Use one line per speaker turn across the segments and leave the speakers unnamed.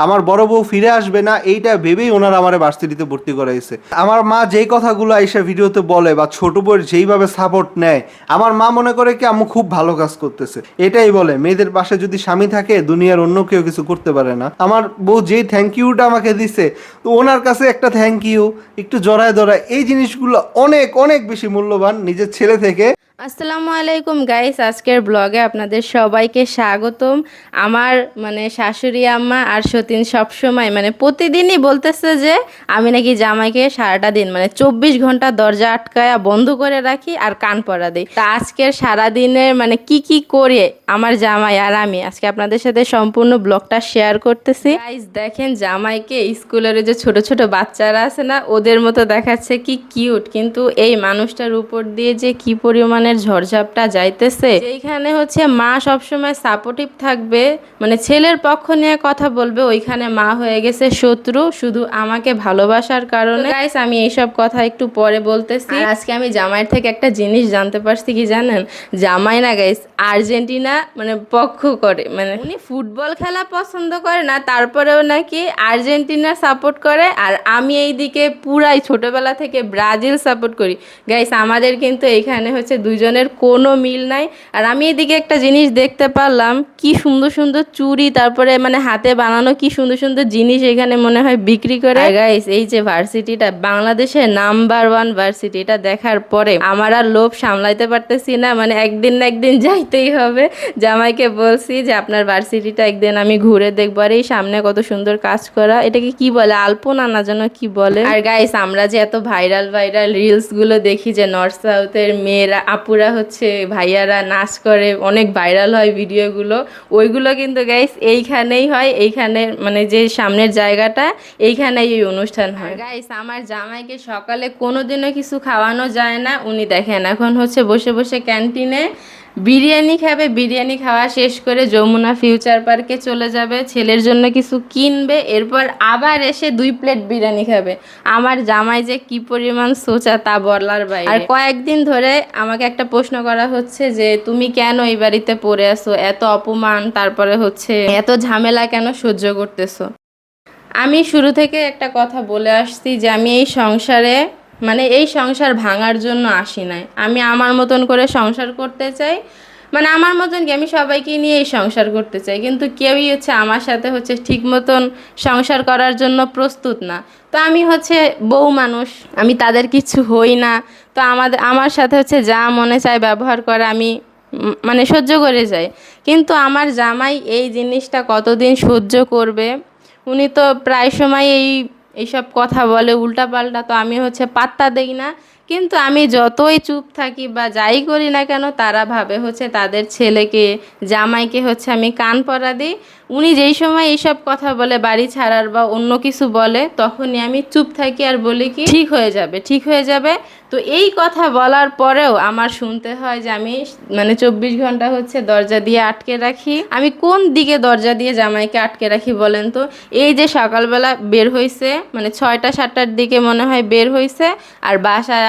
আমার বড় বউ ফিরে আসবে না, এইটা ভেবেই ওনারা আমার ভার্সিটিতে ভর্তি করাইছে। আমার মা যেই কথাগুলো আইসা ভিডিওতে বলে বা ছোট বউয়ের যেইভাবে সাপোর্ট নেয়, আমার মা মনে করে কি আম্মু খুব ভালো কাজ করতেছে। এটাই বলে মেয়েদের পাশে যদি স্বামী থাকে দুনিয়ার অন্য কেউ কিছু করতে পারে না। আমার বউ যেই থ্যাংক ইউটা আমাকে দিছে, তো ওনার কাছে একটা থ্যাংক ইউ একটু জড়ায় ধরায়, এই জিনিসগুলো অনেক অনেক বেশি মূল্যবান নিজের ছেলে থেকে।
আসসালামু আলাইকুম গাইস, আজকের ব্লগে আপনাদের সবাইকে স্বাগতম। আমার শাশুড়ি আম্মা আর সতীন সবসময় প্রতিদিনই বলতেছে যে আমি নাকি জামাইকে সারাটা দিন 24 ঘন্টা দরজা আটকায়া বন্ধ করে রাখি আর কান পরা দিই। তা আজকের সারাদিনের কি করে আমার জামাই আর আমি আজকে আপনাদের সাথে সম্পূর্ণ ব্লগটা শেয়ার করতেছি। গাইস দেখেন, জামাইকে স্কুলের যে ছোট ছোট বাচ্চারা আছে না, ওদের মতো দেখাচ্ছে, কি কিউট, কিন্তু এই মানুষটার উপর দিয়ে যে কি পরিমাণের ঝড়ঝাপটা যাইতেছে। এইখানে হচ্ছে মা সবসময় সাপোর্টিভ থাকবে, ছেলের পক্ষ নিয়ে কথা বলবে, ওইখানে মা হয়ে গেছে শত্রু শুধু আমাকে ভালোবাসার কারণে। গাইস আমি এইসব কথা একটু পরে বলতেছি। আর আজকে আমি জামাইয়ের থেকে একটা জিনিস জানতে পারছি, কি জানেন? জামাই না গাইস আর্জেন্টিনা পক্ষ করে, উনি ফুটবল খেলা পছন্দ করে না, তারপরেও নাকি আর্জেন্টিনা সাপোর্ট করে। আর আমি এইদিকে পুরাই ছোটবেলা থেকে ব্রাজিল সাপোর্ট করি। গাইস আমাদের কিন্তু এইখানে হচ্ছে দুইজনের কোনো মিল নাই। আর আমি এদিকে একটা জিনিস দেখতে পারলাম, কি সুন্দর সুন্দর চুড়ি, তারপরে হাতে বানানো কি সুন্দর সুন্দর জিনিস এখানে মনে হয় বিক্রি করে। গাইস এই যে ভার্সিটিটা বাংলাদেশের নাম্বার 1 ভার্সিটি, এটা দেখার পরে আমার আর লোভ সামলাইতে পারতেছি না, একদিন না একদিন যাইতেই হবে। জামাইকে বলছি যে আপনার ভার্সিটিটা একদিন আমি ঘুরে দেখবো। আর এই সামনে কত সুন্দর কাজ করা, এটাকে কি বলে, আলপনা না যেন কি বলে। আর গাইস আমরা যে এত ভাইরাল ভাইরাল রিলস গুলো দেখি যে নর্থ সাউথের মেয়েরা আপুরা হচ্ছে ভাইয়ারা নাচ করে, অনেক ভাইরাল হয় ভিডিওগুলো, ওইগুলো কিন্তু গাইস এইখানেই হয়। এইখানে যে সামনের জায়গাটা, এইখানেই এই অনুষ্ঠান হয়। গাইস আমার জামাইকে সকালে কোনোদিনও কিছু খাওয়ানো যায় না। উনি দেখেন এখন হচ্ছে বসে বসে ক্যান্টিনে বিরিয়ানি খাবে, বিরিয়ানি খাওয়া শেষ করে যমুনা ফিউচার পার্কে চলে যাবে, ছেলের জন্য কিছু কিনবে, এরপর আবার এসে 2 প্লেট বিরিয়ানি খাবে। আমার জামাই যে কি পরিমাণ সোচা তা বলার বাইরে। আর কয়েকদিন ধরে আমাকে একটা প্রশ্ন করা হচ্ছে যে তুমি কেন এই বাড়িতে পড়ে আসো, এত অপমান, তারপরে হচ্ছে এত ঝামেলা কেন সহ্য করতেছো। আমি শুরু থেকে একটা কথা বলে আসছি যে আমি এই সংসারে এই সংসার ভাঙার জন্য আসি নাই। আমি আমার মতন করে সংসার করতে চাই, আমার মতন কি আমি সবাইকে নিয়ে এই সংসার করতে চাই, কিন্তু কেউই হচ্ছে আমার সাথে হচ্ছে ঠিক মতন সংসার করার জন্য প্রস্তুত না। তো আমি হচ্ছে বউ মানুষ, আমি তাদের কিছু হই না। তো আমার সাথে হচ্ছে যা মনে চায় ব্যবহার করে আমি সহ্য করে যাই। কিন্তু আমার জামাই এই জিনিসটা কতদিন সহ্য করবে। উনি তো প্রায় সময় এইসব কথা বলে উল্টাপাল্টা, তো আমি হচ্ছে পাত্তা দেই না। কিন্তু আমি যতই চুপ থাকি বা যাই করি না কেন, তারা ভাবে হচ্ছে তাদের ছেলেকে, জামাইকে হচ্ছে আমি কান পরা দিই। উনি যেই সময় এইসব কথা বলে বাড়ি ছাড়ার বা অন্য কিছু বলে, তখনই আমি চুপ থাকি আর বলি কি ঠিক হয়ে যাবে, ঠিক হয়ে যাবে। তো এই কথা বলার পরেও আমার শুনতে হয় যে আমি 24 ঘন্টা হচ্ছে দরজা দিয়ে আটকে রাখি। আমি কোন দিকে দরজা দিয়ে জামাইকে আটকে রাখি বলেন তো? এই যে সকালবেলা বের হয়েছে, 6টা 7টার দিকে মনে হয় বের হয়েছে, আর বাসায়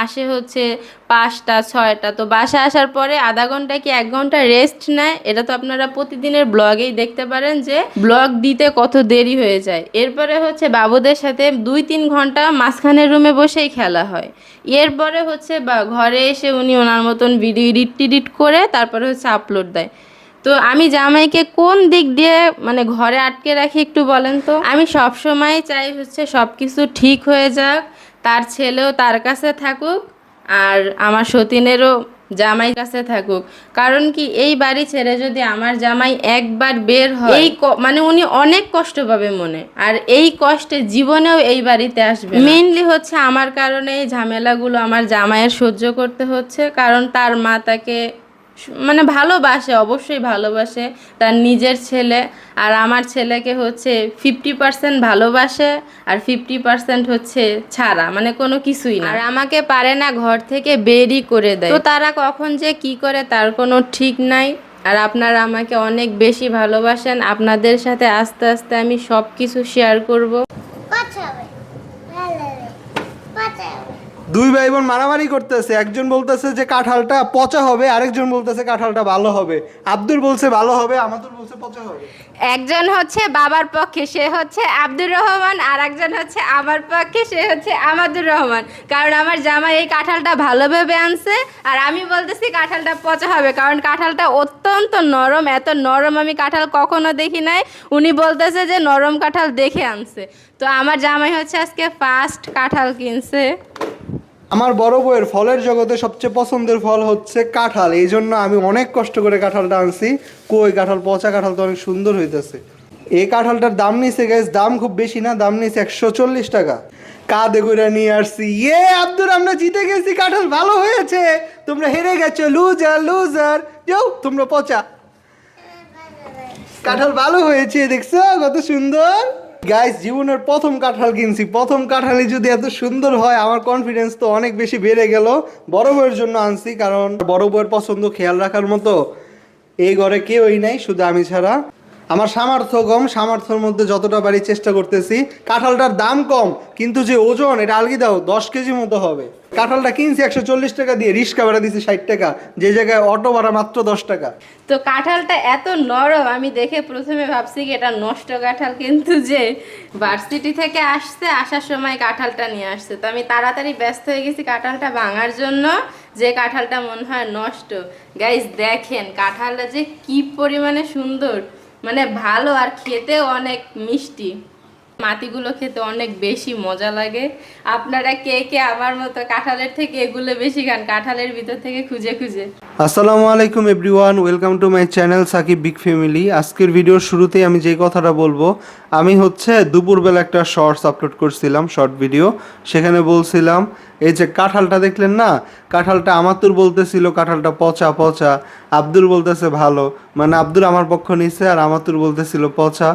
আসে হচ্ছে 5টা 6টা। তো বাসায় আসার পরে আধা ঘন্টা কি 1 ঘন্টা রেস্ট নেয়। এটা তো আপনারা প্রতিদিনের ব্লগেই দেখতে পারেন যে ব্লগ দিতে কত দেরি হয়ে যায়। এরপরে হচ্ছে বাবুদের সাথে 2-3 ঘন্টা মাঝখানের রুমে বসেই খেলা হয়। এরপরে হচ্ছে বা ঘরে এসে উনি ওনার মতন ভিডিও এডিট করে তারপরে হচ্ছে আপলোড দেয়। তো আমি জামাইকে কোন দিক দিয়ে ঘরে আটকে রাখি একটু বলেন তো? আমি সব সময় চাই হচ্ছে সব কিছু ঠিক হয়ে যাক, তার ছেলেও তার কাছে থাকুক, আর আমার সতীনেরও জামাই কাছে থাকুক। কারণ কি এই বাড়ি ছেড়ে যদি আমার জামাই একবার বের হয়, এই উনি অনেক কষ্ট পাবে মনে, আর এই কষ্টে জীবনেও এই বাড়িতে আসবে। মেইনলি হচ্ছে আমার কারণে এই ঝামেলাগুলো আমার জামাইয়ের সহ্য করতে হচ্ছে, কারণ তার মা তাকে ভালোবাসে, অবশ্যই ভালোবাসে, তার নিজের ছেলে। আর আমার ছেলেকে হচ্ছে 50% ভালোবাসে আর 50% হচ্ছে ছাড়া, কোনো কিছুই না। আর আমাকে পারে না ঘর থেকে বেরই করে দেয়। তো তারা কখন যে কি করে তার কোনো ঠিক নাই। আর আপনারা আমাকে অনেক বেশি ভালোবাসেন, আপনাদের সাথে আস্তে আস্তে আমি সব কিছু শেয়ার করব।
2 দুই ভাই বোন মারামারি করতেছে, একজন বলতেছে যে কাঁঠালটা পচা হবে, আরেকজন বলতেছে কাঁঠালটা ভালো হবে। আব্দুল বলছে ভালো হবে, আমাতুল বলছে পচা হবে।
একজন হচ্ছে বাবার পক্ষে, সে হচ্ছে আব্দুর রহমান, আর একজন হচ্ছে আমার পক্ষে, সে হচ্ছে আমাদুর রহমান। কারণ আমার জামাই এই কাঁঠালটা ভালোভাবে আনছে, আর আমি বলতেছি কাঁঠালটা পচা হবে, কারণ কাঁঠালটা অত্যন্ত নরম, এত নরম আমি কাঁঠাল কখনো দেখি নাই। উনি বলতেছে যে নরম কাঁঠাল দেখে আনছে। তো আমার জামাই হচ্ছে আজকে ফার্স্ট কাঁঠাল কিনছে।
আমার বড় বউয়ের ফলের জগতে সবচেয়ে পছন্দের ফল হচ্ছে কাঁঠাল, এই জন্য আমি অনেক কষ্ট করে কাঁঠালটা আনছি। কই কাঁঠাল, পচা কাঁঠাল তো অনেক সুন্দর হইতেছে। এই কাঁঠালটার দাম নিছে গাইস, দাম খুব বেশি না, দাম নিছে 140 টাকা। কাঁধে করে নিয়ে আসছি। আব্দুল, আমরা জিতে গেছি, কাঁঠাল ভালো হয়েছে, তোমরা হেরে গেছো, লুজার লুজার। যাও তোমরা পচা। কাঁঠাল ভালো হয়েছে, দেখছো কত সুন্দর। গাইস, জীবনের প্রথম কাঁঠাল কিনছি, প্রথম কাঁঠালই যদি এত সুন্দর হয়, আমার কনফিডেন্স তো অনেক বেশি বেড়ে গেল। বড় বউয়ের জন্য আনছি, কারণ বড় বউয়ের পছন্দ খেয়াল রাখার মতো এই ঘরে কেউই নাই, শুধু আমি ছাড়া। আমার সামর্থ্য কম, সামর্থ্যের মধ্যে যতটা পারি চেষ্টা করতেছি। কাঁঠালটার দাম কম, কিন্তু যে ওজন, এটা আলগি দাও 10 কেজি মতো হবে। কাঁঠালটা কিনছি 140 টাকা দিয়ে, রিক্সা ভাড়া দিছি 60 টাকা, যে জায়গায় অটো ভাড়া মাত্র 10 টাকা।
তো কাঁঠালটা এত নরম, আমি দেখে প্রথমে ভাবছি কি এটা নষ্ট কাঁঠাল, কিন্তু যে ভার্সিটি থেকে আসছে, আসার সময় কাঁঠালটা নিয়ে আসছে, তো আমি তাড়াতাড়ি ব্যস্ত হয়ে গেছি কাঁঠালটা ভাঙার জন্য, যে কাঁঠালটা মনে হয় নষ্ট। গাইস দেখেন কাঁঠালটা যে কি পরিমাণে সুন্দর, মানে ভালো, আর খেতেও অনেক মিষ্টি। মাটিগুলো খেতে অনেক বেশি মজা লাগে। আপনারা কে কে আমার মতো কাঁঠালের থেকে এগুলো বেশি খান, কাঁঠালের ভিতর থেকে খুঁজে খুঁজে?
আসসালামু আলাইকুম everyone, welcome to my channel Sakib big family. আজকের ভিডিওর শুরুতেই আমি যেই কথাটা বলবো, আমি হচ্ছে দুপুরবেলা একটা শর্টস আপলোড করছিলাম, শর্ট ভিডিও। সেখানে বলছিলাম এই যে কাঁঠালটা দেখলেন না, কাঁঠালটা আমাতুর বলতেছিল কাঁঠালটা পচা পচা, আব্দুল বলতেছে ভালো, মানে আব্দুল আমার পক্ষ নিছে আর আমাতুর বলতেছিল পচা।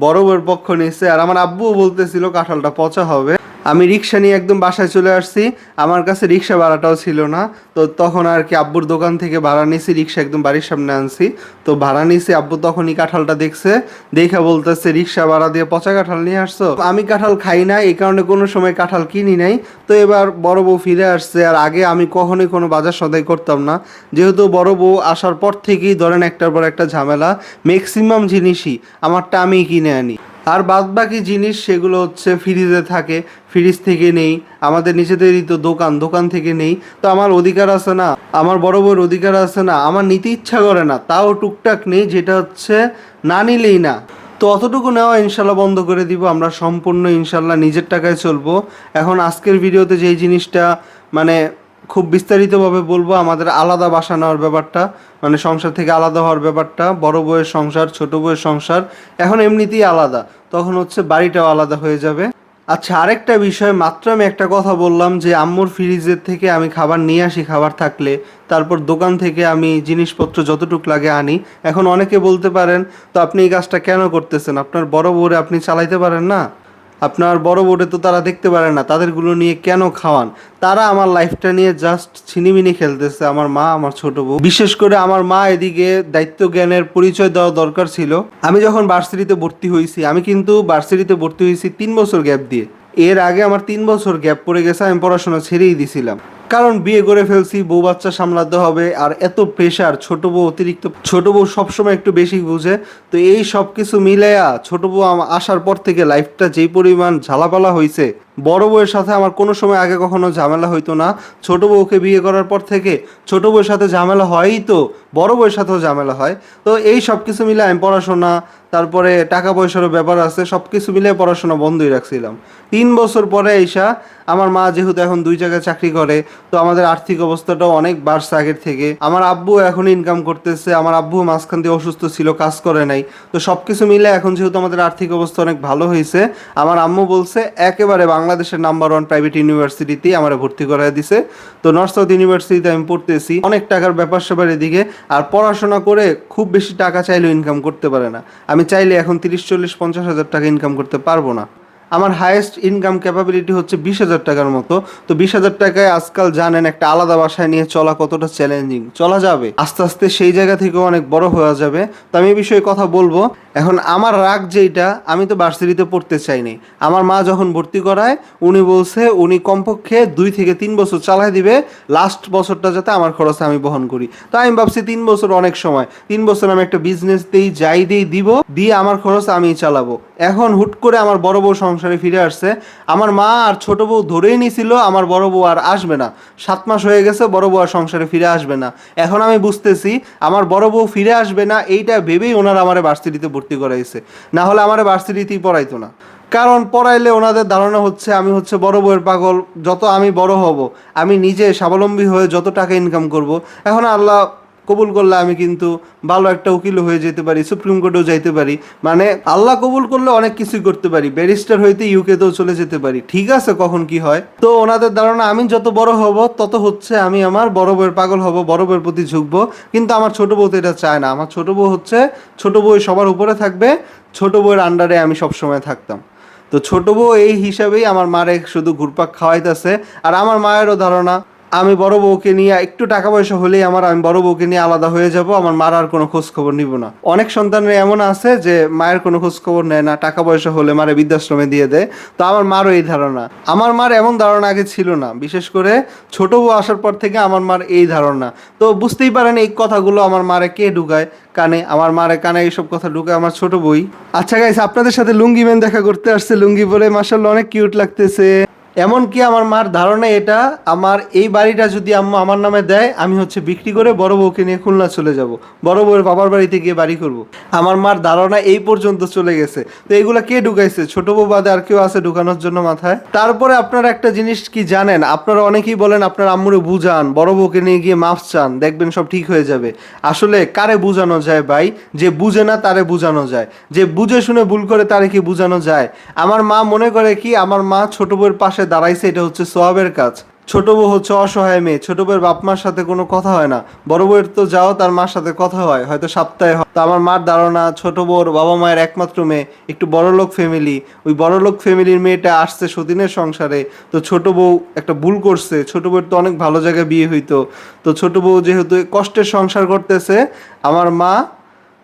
বড় বউয়ের পক্ষ নিছে, আর আমার আব্বুও বলতেছিল কাঁঠালটা পচা হবে। আমি রিক্সা নিয়ে একদম বাসায় চলে আসছি, আমার কাছে রিক্সা ভাড়াটাও ছিল না, তো তখন আর কি আব্বুর দোকান থেকে ভাড়া নিয়েছি, রিক্সা একদম বাড়ির সামনে আনছি। তো ভাড়া নিয়েছি, আব্বু তখনই কাঁঠালটা দেখছে, দেখা বলতেছে রিক্সা ভাড়া দিয়ে পচা কাঁঠাল নিয়ে আসছো। আমি কাঁঠাল খাই না, এই কারণে কোনো সময় কাঁঠাল কিনি নাই। তো এবার বড় বউ ফিরে আসছে, আর আগে আমি কখনোই কোনো বাজার সদাই করতাম না, যেহেতু বড় বউ আসার পর থেকেই ধরেন একটার পর একটা ঝামেলা, ম্যাক্সিমাম জিনিসই আমারটা আমিই কিনে আনি, আর বাদ বাকি জিনিস সেগুলো হচ্ছে ফ্রিজে থাকে, ফ্রিজ থেকে নেই, আমাদের নিজেদেরই তো দোকান, দোকান থেকে নেই। তো আমার অধিকার আছে না, আমার বড় বউয়ের অধিকার আছে না, আমার নিতে ইচ্ছা করে না, তাও টুকটাক নেই, যেটা হচ্ছে না নিলেই না। তো অতটুকু নেওয়া ইনশাল্লাহ বন্ধ করে দিব, আমরা সম্পূর্ণ ইনশাল্লাহ নিজের টাকায় চলবো। এখন আজকের ভিডিওতে যেই জিনিসটা মানে খুব বিস্তারিতভাবে বলবো, আমাদের আলাদা বাসা নেওয়ার ব্যাপারটা, মানে সংসার থেকে আলাদা হওয়ার ব্যাপারটা। বড় বউয়ের সংসার, ছোট বউয়ের সংসার এখন এমনিতেই আলাদা, তখন হচ্ছে বাড়িটাও আলাদা হয়ে যাবে। আচ্ছা, আরেকটা বিষয়, মাত্র আমি একটা কথা বললাম যে আম্মুর ফ্রিজের থেকে আমি খাবার নিয়ে আসি, খাবার থাকলে তারপর দোকান থেকে আমি জিনিসপত্র যতটুক লাগে আনি। এখন অনেকে বলতে পারেন তো আপনি এই কাজটা কেন করতেছেন, আপনার বড় বউরে আপনি চালাইতে পারেন না, আপনার বড় বোর্ডে তো তারা দেখতে পারে না, তাদেরগুলো নিয়ে কেন খাওয়ান? তারা আমার লাইফটা নিয়ে জাস্ট ছিনিমিনি খেলতেছে, আমার মা, আমার ছোট বউ, বিশেষ করে আমার মা। এদিকে দায়িত্ব জ্ঞানের পরিচয় দেওয়া দরকার ছিল। আমি যখন ভার্সিটিতে ভর্তি হয়েছি, আমি কিন্তু ভার্সিটিতে ভর্তি হয়েছি 3 বছর গ্যাপ দিয়ে। এর আগে আমার 3 বছর গ্যাপ পড়ে গেছে, আমি পড়াশোনা ছেড়েই দিছিলাম, কারণ বিয়ে করে ফেলছি, বউ বাচ্চা সামলাতে হবে, আর এত প্রেশার, ছোট বউ অতিরিক্ত, ছোট বউ সবসময় একটু বেশি বুঝে। তো এই সব কিছু মিলাইয়া ছোট বউ আসার পর থেকে লাইফটা যেই পরিমাণ ঝালাপালা হয়েছে। বড় বউয়ের সাথে আমার কোনো সময় আগে কখনো ঝামেলা হইতো না, ছোট বউকে বিয়ে করার পর থেকে ছোট বউয়ের সাথে ঝামেলা হয়ই, তো বড় বউয়ের সাথেও ঝামেলা হয়। তো এই সব কিছু মিলে আমি পড়াশোনা, তারপরে টাকা পয়সারও ব্যাপার আছে, সব কিছু মিলে পড়াশোনা বন্ধই রাখছিলাম। 3 বছর পরে এসা আমার মা যেহেতু এখন 2 জায়গায় চাকরি করে, তো আমাদের আর্থিক অবস্থাটাও অনেক বাড়ছে আগের থেকে। আমার আব্বু এখন ইনকাম করতেছে, আমার আব্বু মাঝখান দিয়ে অসুস্থ ছিল, কাজ করে নাই। তো সব কিছু মিলে এখন যেহেতু আমাদের আর্থিক অবস্থা অনেক ভালো হয়েছে, আমার আম্মু বলছে একেবারে বাংলাদেশের নাম্বার 1 প্রাইভেট ইউনিভার্সিটিতেই আমার ভর্তি করাই দিছে। তো নর্থ সাউথ ইউনিভার্সিটিতে আমি পড়তেছি, অনেক টাকার ব্যাপার স্যাপার এদিকে, আর পড়াশোনা করে খুব বেশি টাকা চাইলেও ইনকাম করতে পারে না। আমি চাইলে এখন 30, 40, 50 হাজার টাকা ইনকাম করতে পারবো না। আমার হাইয়েস্ট ইনকাম ক্যাপাবিলিটি হচ্ছে 20,000 টাকার মতো। তো 20,000 টাকায় আজকাল জানেন একটা আলাদা বাসায় নিয়ে চলা কতটা চ্যালেঞ্জিং। চলা যাবে, আস্তে আস্তে সেই জায়গা থেকেও অনেক বড় হয়ে যাবে। তো আমি এই বিষয়ে কথা বলবো। এখন আমার রাগ যেইটা, আমি তো ভার্সিটিতে পড়তে চাইনি। আমার মা যখন ভর্তি করায় উনি বলছে উনি কমপক্ষে 2 থেকে 3 বছর চালায় দিবে, লাস্ট বছরটা যাতে আমার খরচ আমি বহন করি। তো আমি ভাবছি 3 বছর অনেক সময়, 3 বছর আমি একটা বিজনেস দিই, যাই দিই দিব, দিয়ে আমার খরচ আমি চালাবো। এখন হুট করে আমার বড় বউ সংসারে ফিরে আসছে। আমার মা আর ছোট বউ ধরেই নিছিল আমার বড় বউ আর আসবে না। 7 মাস হয়ে গেছে বড় বউ আর সংসারে ফিরে আসবে না। এখন আমি বুঝতেছি আমার বড় বউ ফিরে আসবে না, এইটা ভেবেই ওনারা আমারে ভার্সিটিতে ভর্তি করাইছে। না হলে আমারে ভার্সিটিতেই পড়াইতো না। কারণ পড়াইলে ওনাদের ধারণা হচ্ছে আমি হচ্ছে বড় বউয়ের পাগল। যত আমি বড় হব, আমি নিজে স্বাবলম্বী হয়ে যত টাকা ইনকাম করব, এখন আল্লাহ কবুল করলে আমি কিন্তু ভালো একটা উকিল হয়ে যেতে পারি, সুপ্রিম কোর্টেও যাইতে পারি। মানে আল্লাহ কবুল করলে অনেক কিছুই করতে পারি, ব্যারিস্টার হইতে ইউকেতেও চলে যেতে পারি। ঠিক আছে, কখন কি হয়। তো ওনাদের ধারণা আমি যত বড় হব তত হচ্ছে আমি আমার বড় বউয়ের পাগল হব, বড় বউয়ের প্রতি ঝুঁকবো। কিন্তু আমার ছোট বউ তো এটা চায় না। আমার ছোট বউ হচ্ছে ছোট বউ সবার উপরে থাকবে, ছোট বউয়ের আন্ডারে আমি সবসময় থাকতাম। তো ছোট বউ এই হিসাবেই আমার মারে শুধু ঘুরপাক খাওয়াইতেছে। আর আমার মায়েরও ধারণা আমি বড় বউকে নিয়ে একটু টাকা পয়সা হলেই আমি বড় বউকে নিয়ে আলাদা হয়ে যাব, আমার মার আর কোনো খোঁজ খবর নিব না। অনেক সন্তানের এমন আছে যে মায়ের কোনো খোঁজ খবর নেয় না, টাকা পয়সা হলে মারে বৃদ্ধাশ্রমে দিয়ে দেয়। তো আমার মারও এই ধারণা। আমার মার এমন ধারণা আগে ছিল না, বিশেষ করে ছোট বউ আসার পর থেকে আমার মার এই ধারণা। তো বুঝতেই পারেন এই কথাগুলো আমার মারে কে ঢুকায় কানে। আমার মারে কানে এইসব কথা ঢুকায় আমার ছোট বই। আচ্ছা গাইস, আপনাদের সাথে লুঙ্গি ম্যান দেখা করতে আসছে, লুঙ্গি পরে মাশাআল্লাহ অনেক কিউট লাগতেছে। এমনকি আমার মার ধারণা এটা, আমার এই বাড়িটা যদি আম্মু আমার নামে দেয়, আমি হচ্ছে বিক্রি করে বড় বউকে নিয়ে খুলনা চলে যাব, বড় বউয়ের বাবার বাড়িতে গিয়ে বাড়ি করব। আমার মার ধারণা এই পর্যন্ত চলে গেছে। তো এগুলা কে ঢুকাইছে? ছোট বউ বাদে আর কেউ আছে ঢুকানোর জন্য মাথায়? তারপরে আপনারা একটা জিনিস কি জানেন, আপনারা অনেকেই বলেন আপনার আম্মুরে বুঝান, বড় বউকে নিয়ে গিয়ে মাফ চান, দেখবেন সব ঠিক হয়ে যাবে। আসলে কারে বুঝানো যায় ভাই? যে বুঝে না তারে বুঝানো যায়, যে বুঝে শুনে ভুল করে তারে কি বুঝানো যায়? আমার মা মনে করে কি আমার মা ছোট বউয়ের পাশে দাঁড়াইছে, এটা হচ্ছে সওয়াবের কাজ। ছোট বউ হচ্ছে অসহায় মেয়ে, ছোট বউয়ের বাপ মার সাথে কোনো কথা হয় না। বড় বউয়ের তো যাও তার মার সাথে কথা হয়, হয়তো সপ্তাহে হয়। তো আমার মার ধারণা ছোট বউর বাবা মায়ের একমাত্র মেয়ে, একটু বড়লোক ফ্যামিলি, ওই বড়লোক ফ্যামিলির মেয়েটা আসছে সতীনের সংসারে। তো ছোট বউ একটা ভুল করছে, ছোট বউয়ের তো অনেক ভালো জায়গায় বিয়ে হইতো। তো ছোট বউ যেহেতু কষ্টের সংসার করতেছে, আমার মা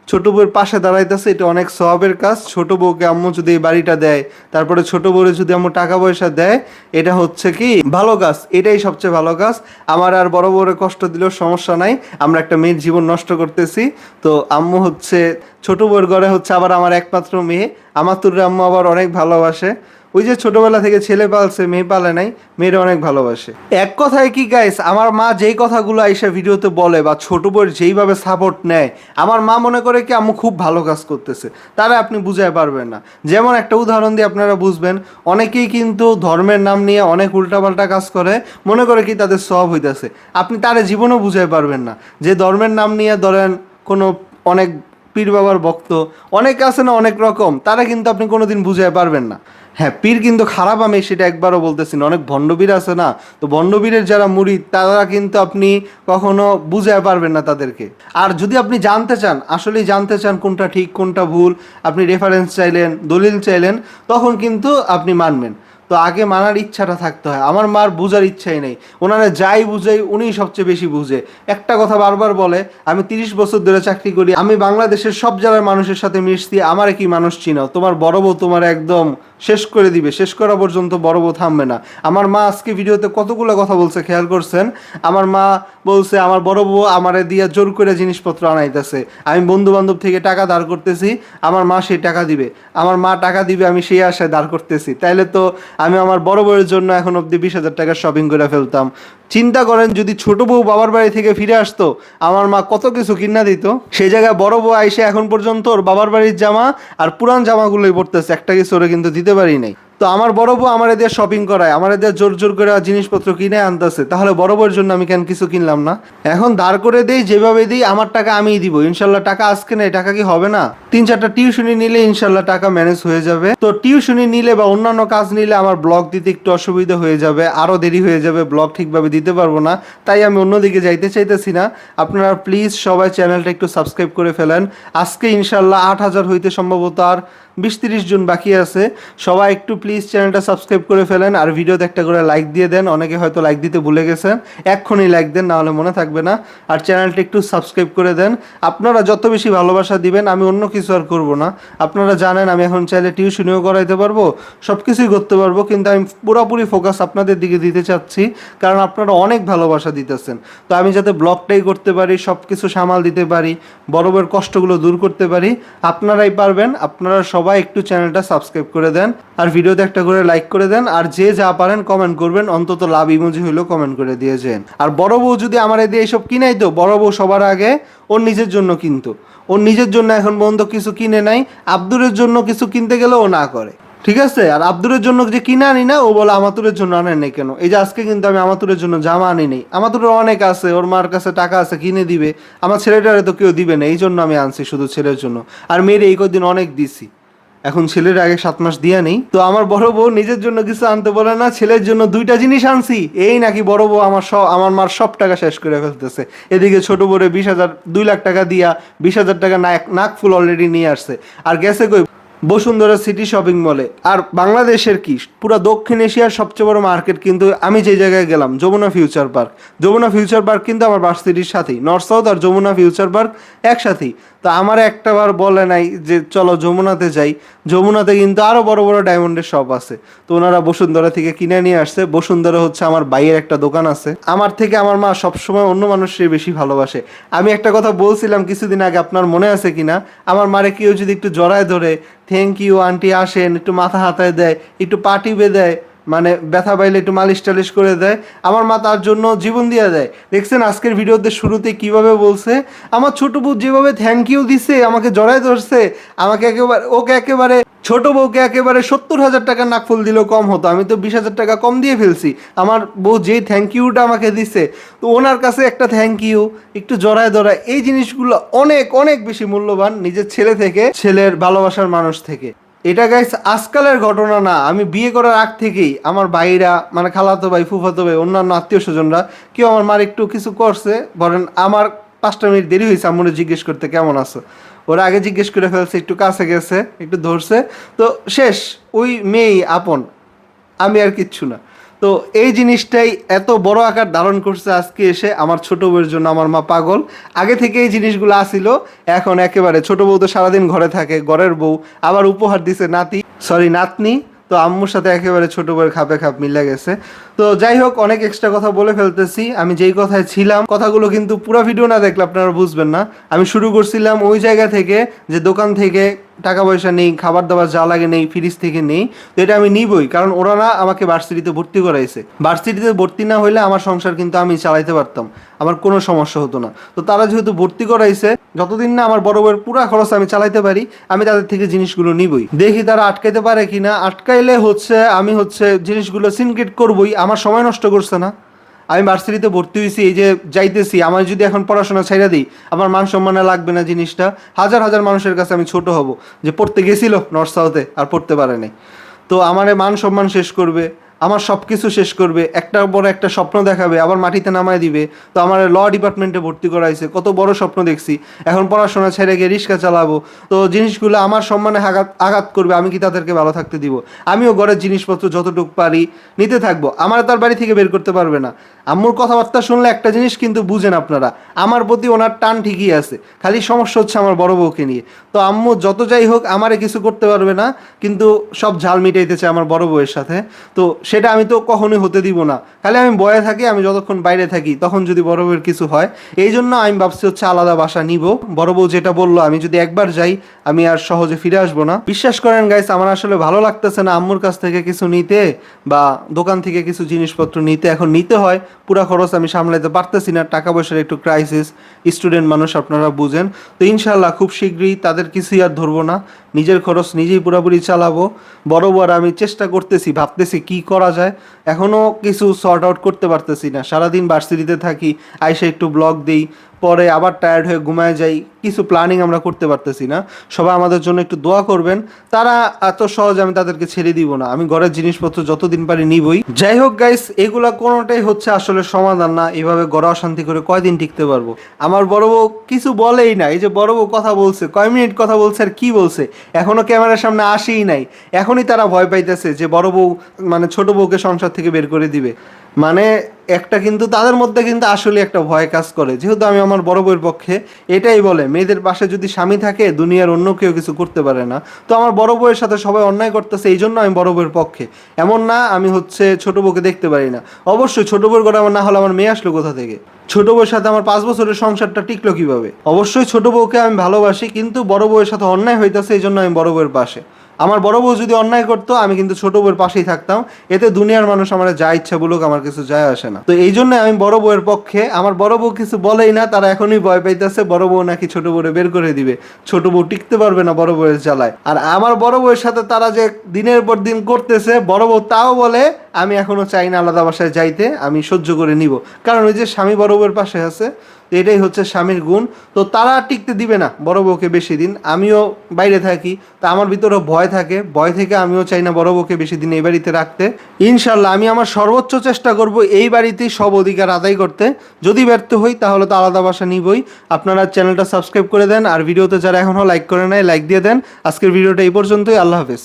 ছোট বউয়ের পাশে দাঁড়াইতেছে, এটা অনেক সওয়াবের কাজ। ছোট বউকে আম্মু যদি এই বাড়িটা দেয়, তারপরে ছোট বউরে যদি আম্মু টাকা পয়সা দেয়, এটা হচ্ছে কি ভালো কাজ, এটাই সবচেয়ে ভালো কাজ। আমার আর বড় বউরে কষ্ট দিলেও সমস্যা নাই, আমরা একটা মেয়ের জীবন নষ্ট করতেছি। তো আম্মু হচ্ছে ছোট বউয়ের ঘরে হচ্ছে আবার আমার একমাত্র মেয়ে, আমার তোর আম্মু আবার অনেক ভালোবাসে। ওই যে ছোটবেলা থেকে ছেলে পালছে, মেয়ে পালে নাই, মেয়েরা অনেক ভালোবাসে। এক কথায় কি গাইস, আমার মা যেই কথাগুলো আইসা ভিডিওতে বলে বা ছোট বউয়ের যেইভাবে সাপোর্ট নেয়, আমার মা মনে করে কি আম্মু খুব ভালো কাজ করতেছে, তারা আপনি বুঝাই পারবেন না। যেমন একটা উদাহরণ দিয়ে আপনারা বুঝবেন, অনেকেই কিন্তু ধর্মের নাম নিয়ে অনেক উল্টাপাল্টা কাজ করে, মনে করে কি তাদের সওয়াব হইতেছে। আপনি তারে জীবনেও বুঝাই পারবেন না যে ধর্মের নাম নিয়ে ধরেন কোনো অনেক পীর বাবার ভক্ত অনেক আছে না, অনেক রকম, তারা কিন্তু আপনি কোনোদিন বুঝাই পারবেন না। হ্যাঁ, পীর কিন্তু খারাপ আমি সেটা একবারও বলতেছি না, অনেক ভণ্ডবীর আছে না। তো ভণ্ডবীরের যারা মুরিদ তারা কিন্তু আপনি কখনো বুঝাতে পারবেন না তাদেরকে। আর যদি আপনি জানতে চান, আসলেই জানতে চান কোনটা ঠিক কোনটা ভুল, আপনি রেফারেন্স চাইলেন, দলিল চাইলেন, তখন কিন্তু আপনি মানবেন। তো আগে মানার ইচ্ছাটা থাকতে হয়। আমার মার বুঝার ইচ্ছাই নেই, ওনারা যাই বুঝাই উনিই সবচেয়ে বেশি বুঝে। একটা কথা বারবার বলে, আমি 30 বছর ধরে চাকরি করি, আমি বাংলাদেশের সব জেলার মানুষের সাথে মিশছি, আমার কি মানুষ চিনাও? তোমার বড় বউ তোমার একদম শেষ করে দিবে, শেষ করা পর্যন্ত বড় বউ থামবে না। আমার মা আজকে ভিডিওতে কতগুলো কথা বলছে খেয়াল করছেন? আমার মা বলছে আমার বড় বউ আমারে দিয়া জোর করে জিনিসপত্র আনাইতেছে, আমি বন্ধু বান্ধব থেকে টাকা ধার করতেছি, আমার মা সেই টাকা দিবে, আমার মা টাকা দিবে, আমি সেই আশায় ধার করতেছি। তাইলে তো আমি আমার বড় বউয়ের জন্য এখন অব্দি 20,000 টাকার শপিং করে ফেলতাম। চিন্তা করেন যদি ছোট বউ বাবার বাড়ি থেকে ফিরে আসতো, আমার মা কত কিছু কিনা দিত। সেই জায়গায় বড় বউ আইসে এখন পর্যন্ত ওর বাবার বাড়ির জামা আর পুরান জামাগুলোই পরতেছে, একটা কিছু ওরে কিন্তু দিতে পারি নাই। তো আমার বড় বউ আমার এদের শপিং করায়, আমার এদের জোর জোর করে জিনিসপত্র কিনে আনতেছে, তাহলে বড় বউয়ের জন্য আমি কেন কিছু কিনলাম না? এখন দাঁড় করে দেই, যেভাবে দিই আমার টাকা আমিই দিব ইনশাল্লাহ। টাকা আজকে নেই, টাকা কি হবে না? 3-4টা টিউশনি নিলে ইনশাল্লাহ টাকা ম্যানেজ হয়ে যাবে। তো টিউশনি নিলে বা অন্যান্য কাজ নিলে আমার ব্লগ দিতে একটু অসুবিধা হয়ে যাবে, আরও দেরি হয়ে যাবে, ব্লগ ঠিকভাবে দিতে পারবো না, তাই আমি অন্যদিকে যাইতে চাইতেছি না। আপনারা প্লিজ সবাই চ্যানেলটা একটু সাবস্ক্রাইব করে ফেলেন। আজকে ইনশাল্লাহ 8,000 হইতে সম্ভবত আর 20-30 জন বাকি আছে। সবাই একটু প্লিজ চ্যানেলটা সাবস্ক্রাইব করে ফেলেন আর ভিডিওতে একটা করে লাইক দিয়ে দেন। অনেকে হয়তো লাইক দিতে ভুলে গেছেন, এক্ষুনি লাইক দেন, নাহলে মনে থাকবে না। আর চ্যানেলটা একটু সাবস্ক্রাইব করে দেন। আপনারা যত বেশি ভালোবাসা দিবেন, আমি অন্য কিছু আর করব না। আপনারা জানেন আমি এখন চাইলে টিউশনিও করাইতে পারবো, সব কিছুই করতে পারবো, কিন্তু আমি পুরোপুরি ফোকাস আপনাদের দিকে দিতে চাচ্ছি, কারণ আপনারা অনেক ভালোবাসা দিতেছেন। তো আমি যাতে ব্লগটাই করতে পারি, সব কিছু সামাল দিতে পারি, বড় বড় কষ্টগুলো দূর করতে পারি, আপনারাই পারবেন। আপনারা সবাই একটু চ্যানেলটা সাবস্ক্রাইব করে দেন আর ভিডিওতে একটা করে লাইক করে দেন। আর যে যা পারেন কমেন্ট করবেন, অন্তত লাভ ইমোজি হইলেও কমেন্ট করে দিয়ে যান। আর বড় বউ যদি আমার দিয়ে এইসব কিনাই, তো বড় বউ সবার আগে ওর নিজের জন্য কিনতো। ওর নিজের জন্য এখন পর্যন্ত কিছু কিনে নাই। আব্দুরের জন্য কিছু কিনতে গেলে ও না করে, ঠিক আছে? আর আব্দুরের জন্য যে কিনে আনি না, ও বলে আমাতুরের জন্য আনেন নাই কেন? এই যে আজকে কিন্তু আমি আমাতুরের জন্য জামা আনি নেই। আমাতুরের অনেক আছে, ওর মার কাছে টাকা আছে, কিনে দিবে। আমার ছেলেটারে তো কেউ দিবে না, এই জন্য আমি আনছি শুধু ছেলের জন্য। আর মেয়ের এই কদিন অনেক দিছি, এখন ছেলের আগে 7 মাস দিয়া নেই। তো আমার বড় বউ নিজের জন্য কিছু আনতে বলে না, ছেলের জন্য 2টা জিনিস আনছি, এই নাকি বড় বউ আমার মার সব টাকা শেষ করে ফেলতেছে। এদিকে ছোট বউরে 2 লাখ টাকা দিয়া 20,000 টাকা নাক ফুল অলরেডি নিয়ে আসছে। আর গেছে কই বসুন্ধরা সিটি শপিং মলে। আর বাংলাদেশের কি পুরো দক্ষিণ এশিয়ার সবচেয়ে বড় মার্কেট কিন্তু আমি যে জায়গায় গেলাম, Jamuna future park. Jamuna future park কিন্তু আমার ভার্সিটির সাথেই, নর্থ সাউথ আর যমুনা ফিউচার পার্ক একসাথেই। তো আমার একটাবার বলে নাই যে চলো যমুনাতে যাই। যমুনাতে কিন্তু আরও বড় বড় ডায়মন্ডের শপ আছে। তো ওনারা বসুন্ধরা থেকে কিনে নিয়ে আসছে। বসুন্ধরা হচ্ছে আমার ভাইয়ের একটা দোকান আছে। আমার থেকে আমার মা সবসময় অন্য মানুষের বেশি ভালোবাসে। আমি একটা কথা বলছিলাম কিছুদিন আগে, আপনার মনে আছে কিনা? আমার মারে কেউ যদি একটু জড়ায় ধরে, থ্যাংক ইউ আন্টি আসেন, একটু মাথা হাতায় দেয়, একটু পা টিপে দেয়, মানে ব্যথা পাইলে একটু মালিশ টালিশ করে দেয়, আমার মা তার জন্য জীবন দিয়ে দেয়। দেখছেন আজকের ভিডিওতে শুরুতে কিভাবে বলছে, আমার ছোট বউ যেভাবে থ্যাংক ইউ দিছে, আমাকে জড়ায় ধরছে, আমাকে একেবারে ছোট বউকে একেবারে 70,000 টাকা নাকফুল দিলেও কম হতো। আমি তো 20,000 টাকা কম দিয়ে ফেলছি। আমার বউ যেই থ্যাংক ইউটা আমাকে দিছে, তো ওনার কাছে একটা থ্যাংক ইউ, একটু জড়ায় ধরায়, এই জিনিসগুলো অনেক অনেক বেশি মূল্যবান নিজের ছেলে থেকে, ছেলের ভালোবাসার মানুষ থেকে। এটা গাইস আজকালের ঘটনা না, আমি বিয়ে করার আগ থেকেই আমার ভাইরা, মানে খালাতো ভাই, ফুফাতো ভাই, অন্যান্য আত্মীয় স্বজনরা কেউ আমার মার একটু কিছু করছে, ধরেন আমার 5টা মিনিট দেরি হয়েছে আম্মুরে জিজ্ঞেস করতে কেমন আছো, ওরা আগে জিজ্ঞেস করে ফেলছে, একটু কাছে গেছে, একটু ধরছে, তো শেষ, ওই মেয়েই আপন, আমি আর কিচ্ছু না। তো এই জিনিসটাই এত বড় আকার ধারণ করছে আজকে এসে। আমার ছোট বউয়ের জন্য আমার মা পাগল। আগে থেকে এই জিনিসগুলো আসিল, এখন একেবারে ছোট বউ তো সারাদিন ঘরে থাকে, ঘরের বউ, আবার উপহার দিছে নাতনি। তো আম্মুর সাথে একেবারে ছোট বউয়ের খাপে খাপ মিলে গেছে। তো যাই হোক, অনেক এক্সট্রা কথা বলে ফেলতেছি। আমি যেই কথায় ছিলাম, কথাগুলো কিন্তু পুরো ভিডিও না দেখলে আপনারা বুঝবেন না। আমি শুরু করছিলাম ওই জায়গা থেকে, যে দোকান থেকে টাকা পয়সা নেই, খাবার দাবার যা লাগে নেই, ফ্রিজ থেকে নেই। তো এটা আমি নিবই, কারণ ওরা না আমাকে ভার্সিটিতে ভর্তি করাইছে। ভার্সিটিতে ভর্তি না হইলে আমার সংসার কিন্তু আমি চালাইতে পারতাম, আমার কোনো সমস্যা হতো না। তো তারা যেহেতু ভর্তি করাইছে, যতদিন না আমার বড় বউয়ের পুরা খরচ আমি চালাইতে পারি, আমি তাদের থেকে জিনিসগুলো নিবই। দেখি তারা আটকাইতে পারে কিনা। আটকাইলে আমি জিনিসগুলো সিনক্রেট করবই। আমার সময় নষ্ট করছে না। আমি ভার্সিটিতে ভর্তি হয়েছি, এই যে যাইতেছি, আমার যদি এখন পড়াশোনা ছাইড়া দিই, আমার মান সম্মানে লাগবে না জিনিসটা। হাজার হাজার মানুষের কাছে আমি ছোট হব, যে পড়তে গেছিল নর্থ সাউথে আর পড়তে পারে নাই। তো আমার মান সম্মান শেষ করবে, আমার সব কিছু শেষ করবে, একটার পর একটা স্বপ্ন দেখাবে, আবার মাটিতে নামায় দিবে। তো আমার ল ডিপার্টমেন্টে ভর্তি করা হয়েছে, কত বড় স্বপ্ন দেখছি, এখন পড়াশোনা ছেড়ে গিয়ে রিক্সা চালাবো। তো জিনিসগুলো আমার সম্মানে আঘাত করবে, আমি কি তাদেরকে ভালো থাকতে দিব? আমিও ঘরের জিনিসপত্র যতটুকু পারি নিতে থাকবো, আমার তার বাড়ি থেকে বের করতে পারবে না। আম্মুর কথাবার্তা শুনলে একটা জিনিস কিন্তু বুঝেন আপনারা, আমার প্রতি ওনার টান ঠিকই আছে, খালি সমস্যা হচ্ছে আমার বড় বউকে নিয়ে। তো আম্মু যত যাই হোক আমারে কিছু করতে পারবে না, কিন্তু সব ঝাল মিটাইতেছে আমার বড় বউয়ের সাথে। তো সেটা আমি তো কখনোই হতে দিব না। খালি আমি বয়ে থাকি, আমি যতক্ষণ বাইরে থাকি, তখন যদি বড় বউয়ের কিছু হয়, এই জন্য আমি ভাবছি আলাদা বাসা নিব। বড় বউ যেটা বললো, আমি যদি একবার যাই, আমি আর সহজে ফিরে আসবো না। বিশ্বাস করেন গাইস, আমার আসলে ভালো লাগতেছে না আম্মুর কাছ থেকে কিছু নিতে বা দোকান থেকে কিছু জিনিসপত্র নিতে। এখন নিতে হয়, পুরা খরচ আমি সামলাইতে পারতেছি না, টাকা পয়সার একটু ক্রাইসিস, স্টুডেন্ট মানুষ আপনারা বুঝেন। তো ইনশাল্লাহ খুব শীঘ্রই তাদের কিছুই আর ধরবো না, নিজের খরচ নিজেই পুরোপুরি চালাবো। বরাবর আমি চেষ্টা করতেছি, ভাবতেছি কি করা যায়, এখনও কিছু সর্ট আউট করতে পারতেছি না। সারাদিন ভার্সিটিতে থাকি, আইসা একটু ব্লগ দিই, পরে আবার টায়ার্ড হয়ে ঘুমায় যাই, কিছু প্ল্যানিং আমরা করতে পারতেছি না। সবাই আমাদের জন্য একটু দোয়া করবেন। তারা এত সহজ আমি তাদেরকে ছেড়ে দিব না, আমি ঘরের জিনিসপত্র যতদিন পারি নিবই। যাই হোক গাইস, এগুলা কোনোটাই হচ্ছে আসলে সমাধান না। এভাবে ঘরে অশান্তি করে কয়দিন টিকতে পারবো? আমার বড় বউ কিছু বলেই না, এই যে বড় বউ কথা বলছে, কয় মিনিট কথা বলছে আর কি বলছে, এখনো ক্যামেরার সামনে আসেই নাই, এখনই তারা ভয় পাইতেছে যে বড় বউ মানে ছোট বউকে সংসার থেকে বের করে দিবে। মানে একটা কিন্তু তাদের মধ্যে কিন্তু আসলে একটা ভয় কাজ করে, যেহেতু আমি আমার বড় বউয়ের পক্ষে। এটাই বলে মেয়েদের পাশে যদি স্বামী থাকে দুনিয়ার অন্য কেউ কিছু করতে পারে না। তো আমার বড় বউয়ের সাথে সবাই অন্যায় করতেছে, এই জন্য আমি বড় বউয়ের পক্ষে। এমন না আমি হচ্ছে ছোট বউকে দেখতে পারি না। অবশ্যই ছোট বউয়ের কথা আমার না হলে আমার মেয়ে আসলো কোথা থেকে? ছোট বউয়ের সাথে আমার 5 বছরের সংসারটা টিকলো কিভাবে? অবশ্যই ছোট বউকে আমি ভালোবাসি, কিন্তু বড় বউয়ের সাথে অন্যায় হইতেছে, এই জন্য আমি বড় বউয়ের পাশে। আমার বড় বউ যদি অন্যায় করতো আমি কিন্তু ছোট বউয়ের পাশেই থাকতাম। এতে দুনিয়ার মানুষ আমার যা ইচ্ছা বলুক, আমার কিছু যায় আসে না। তো এই জন্য আমি বড় বউয়ের পক্ষে। আমার বড় বউ কিছু বলেই না, তারা এখনই ভয় পাইতেছে বড় বউ নাকি ছোট বউরে বের করে দিবে, ছোট বউ টিকতে পারবে না বড় বউয়ের জ্বালায়। আর আমার বড় বউয়ের সাথে তারা যে দিনের পর দিন করতেছে, বড় বউ তাও বলে আমি এখনো চাই না আলাদা বাসায় যাইতে, আমি সহ্য করে নিব। কারণ ওই যে স্বামী বড় বউয়ের পাশে আছে, তো এটাই হচ্ছে স্বামীর গুণ। তো তারা টিকতে দিবে না বড় বউকে বেশি দিন। আমিও বাইরে থাকি, তা আমার ভিতরে ভয় থাকে, ভয় থেকে আমিও চাই না বড় বউকে বেশি দিন এই বাড়িতে রাখতে। ইনশাল্লাহ আমি আমার সর্বোচ্চ চেষ্টা করব এই বাড়িতেই সব অধিকার আদায় করতে। যদি ব্যর্থ হই তাহলে তো আলাদা বাসা নিবই। আপনারা চ্যানেলটা সাবস্ক্রাইব করে দেন, আর ভিডিওতে যারা এখনও লাইক করে নেয় লাইক দিয়ে দেন। আজকের ভিডিওটা এই পর্যন্তই। আল্লাহ হাফেজ।